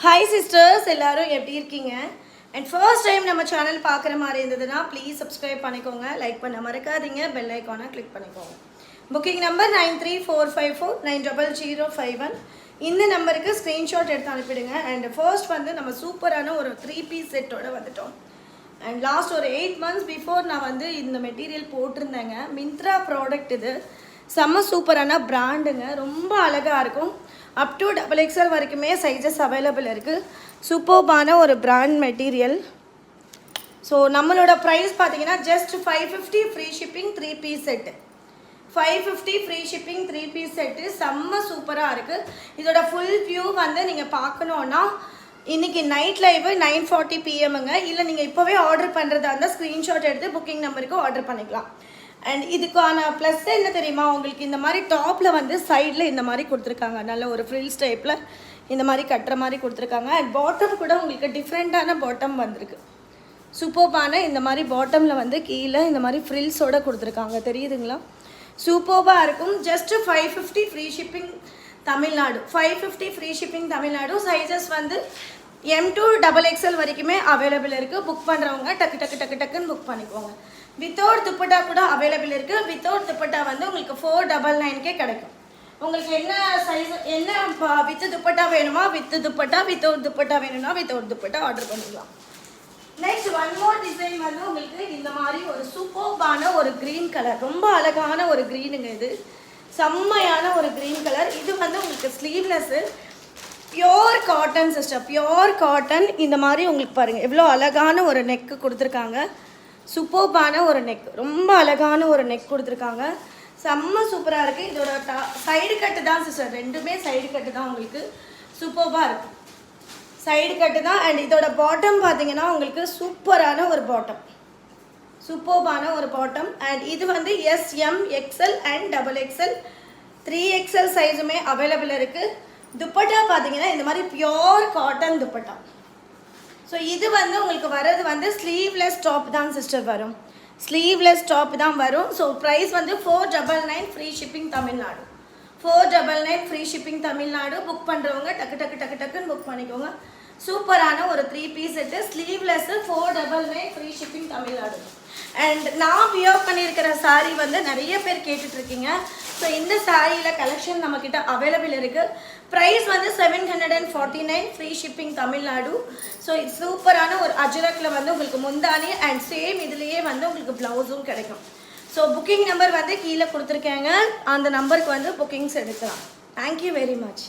Hi sisters, எல்லாரும் எப்படி இருக்கீங்க? அண்ட் ஃபர்ஸ்ட் டைம் நம்ம சேனல் பார்க்குற மாதிரி இருந்ததுன்னா ப்ளீஸ் சப்ஸ்கிரைப் பண்ணிக்கோங்க, லைக் பண்ண மறக்காதீங்க, பெல் ஐக்கானை கிளிக் பண்ணிக்கோங்க. Booking number 9345490051. இந்த நம்பருக்கு ஸ்க்ரீன்ஷாட் எடுத்து அனுப்பிடுங்க. அண்ட் ஃபர்ஸ்ட் வந்து நம்ம சூப்பரான ஒரு 3 பீஸ் செட்டோட வந்துட்டோம். அண்ட் லாஸ்ட் ஒரு 8 months பிஃபோர் நான் வந்து இந்த மெட்டீரியல் போட்டிருந்தேங்க. மிந்த்ரா ப்ராடக்ட் இது. செம்ம சூப்பரான பிராண்டுங்க, ரொம்ப அழகாக இருக்கும். அப் டு XXL வரைக்குமே சைஸஸ் அவைலபிள் இருக்குது. சூப்பர்பான ஒரு பிராண்ட் மெட்டீரியல். ஸோ நம்மளோட ப்ரைஸ் பார்த்தீங்கன்னா just 550 free shipping 3 piece set. 550 free shipping 3 piece set செம்ம சூப்பராக இருக்குது. இதோட ஃபுல் வியூ வந்து நீங்கள் பார்க்கணுன்னா இன்றைக்கி நைட் லைவு 9:40 PM இல்லை நீங்கள் இப்போவே ஆர்டர் பண்ணுறதா இருந்தால் ஸ்க்ரீன்ஷாட் எடுத்து புக்கிங் நம்பருக்கு ஆர்டர் பண்ணிக்கலாம். அண்ட் இதுக்கான ப்ளஸ் என்ன தெரியுமா, உங்களுக்கு இந்த மாதிரி டாப்பில் வந்து சைடில் இந்த மாதிரி கொடுத்துருக்காங்க, நல்ல ஒரு ஃப்ரில்ஸ் டைப்பில் இந்த மாதிரி கட்டுற மாதிரி கொடுத்துருக்காங்க. அண்ட் பாட்டம் கூட உங்களுக்கு டிஃப்ரெண்ட்டான பாட்டம் வந்திருக்கு. சூப்பர்பான இந்த மாதிரி பாட்டமில் வந்து கீழே இந்த மாதிரி ஃப்ரில்ஸோடு கொடுத்துருக்காங்க, தெரியுதுங்களா? சூப்பர்பாக இருக்கும். Just 550 free shipping Tamil Nadu. 550 free shipping Tamil Nadu. Sizes வந்து M to XXL வரைக்குமே அவைலபிள் இருக்குது. புக் பண்ணுறவங்க டக்குன்னு புக் பண்ணிக்கோங்க. வித்தவுட் துப்பட்டா கூட அவைலபிள் இருக்குது. வித்தவுட் துப்பட்டா வந்து உங்களுக்கு 499 கிடைக்கும். உங்களுக்கு என்ன சைஸ், என்ன வித்து துப்பட்டா வேணுமா வித்து துப்பட்டா, வித்தவுட் துப்பட்டா வேணும்னா வித்தவுட் துப்பட்டா ஆர்டர் பண்ணிக்கலாம். நெக்ஸ்ட் ஒன் மோர் டிசைன் வந்து உங்களுக்கு இந்த மாதிரி ஒரு சூப்பர்பான ஒரு க்ரீன் கலர், ரொம்ப அழகான ஒரு க்ரீனுங்க. இது செம்மையான ஒரு க்ரீன் கலர். இது வந்து உங்களுக்கு sleeveless, pure cotton sister, pure cotton. இந்த மாதிரி உங்களுக்கு பாருங்கள் எவ்வளோ அழகான ஒரு நெக்கு கொடுத்துருக்காங்க. சூப்பர்பான ஒரு நெக், ரொம்ப அழகான ஒரு நெக் கொடுத்துருக்காங்க. செம்ம சூப்பராக இருக்குது. இதோட சைடு கட்டு தான் சிஸ்டர், ரெண்டுமே சைடு கட்டு தான். உங்களுக்கு சூப்பர்பாக இருக்குது, சைடு கட்டு தான். அண்ட் இதோட பாட்டம் பார்த்தீங்கன்னா உங்களுக்கு சூப்பரான ஒரு பாட்டம், சூப்பர்பான ஒரு பாட்டம். அண்ட் இது வந்து SM, XL and XXL 3XL சைஸுமே அவைலபிள் இருக்குது. துப்பட்டா பார்த்தீங்கன்னா இந்த மாதிரி பியோர் காட்டன் துப்பட்டா. ஸோ இது வந்து உங்களுக்கு வர்றது வந்து ஸ்லீவ்லெஸ் டாப் தான் சிஸ்டர் வரும், ஸ்லீவ்லெஸ் டாப் தான் வரும். ஸோ ப்ரைஸ் வந்து 499 free shipping Tamil Nadu. 499 free shipping Tamil Nadu. Book பண்ணுறவங்க டக்குன்னு புக் பண்ணிக்கோங்க. சூப்பரான ஒரு 3 piece set, sleeveless, 499 free shipping Tamil Nadu. And நான் வியர் பண்ணியிருக்கிற சாரீ வந்து நிறைய பேர் கேட்டுட்ருக்கீங்க. ஸோ இந்த சாரியில் கலெக்ஷன் நம்மக்கிட்ட அவைலபிள் இருக்குது. ப்ரைஸ் வந்து 749 ஃப்ரீ ஷிப்பிங் தமிழ்நாடு. ஸோ இது சூப்பரான ஒரு அஜரக்கில் வந்து உங்களுக்கு முந்தானி அண்ட் சேம் இதுலேயே வந்து உங்களுக்கு ப்ளவுஸும் கிடைக்கும். ஸோ புக்கிங் நம்பர் வந்து கீழே கொடுத்துருக்கேங்க, அந்த நம்பருக்கு வந்து புக்கிங்ஸ் எடுக்கலாம். Thank you very much.